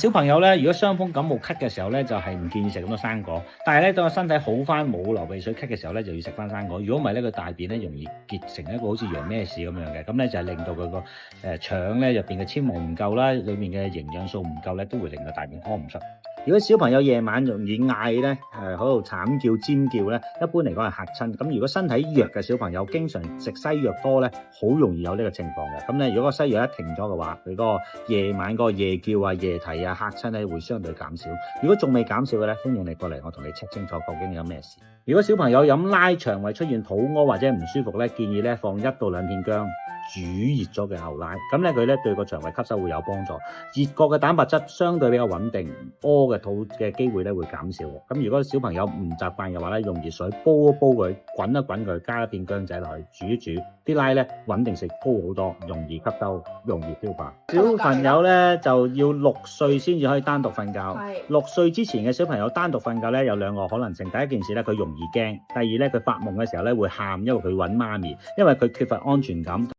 小朋友咧，如果傷風感冒咳嘅時候咧，就係唔建議食咁多生果。但係咧，當個身體好翻冇流鼻水咳嘅時候咧，就要食翻生果。如果唔係咧，個大便咧容易結成一個好似羊咩屎咁樣嘅，咁咧就係令到佢個腸咧入邊嘅纖維唔夠啦，裏面嘅營養素唔夠咧，都會令到大便屙唔出。如果小朋友夜晚容易嗌咧，喺度慘叫尖叫咧，一般嚟講係嚇親。咁如果身體弱嘅小朋友經常食西藥多咧，好容易有呢個情況嘅。咁咧，如果個西藥一停咗嘅話，佢嗰個夜晚嗰個夜叫啊、夜啼啊、嚇親咧會相對減少。如果仲未減少嘅咧，歡迎你過嚟，我同你 check 清楚究竟有咩事。如果小朋友飲拉腸胃出現肚屙或者唔舒服咧，建議咧放1到2片薑。煮熱咗嘅牛奶，咁咧佢咧對個腸胃吸收會有幫助。熱過嘅蛋白質相對比較穩定，屙嘅肚嘅機會咧會減少嘅。咁如果小朋友唔習慣嘅話咧，用熱水煲一煲佢，滾一滾佢，加1片薑仔落去煮一煮，啲拉咧穩定性高好多，容易吸收，容易消化。小朋友咧就要6歲先至可以單獨瞓覺。6歲之前嘅小朋友單獨瞓覺咧有2個可能性。第一件事咧佢容易驚，第二咧佢發夢嘅時候咧會喊，因為佢揾媽咪，因為佢缺乏安全感。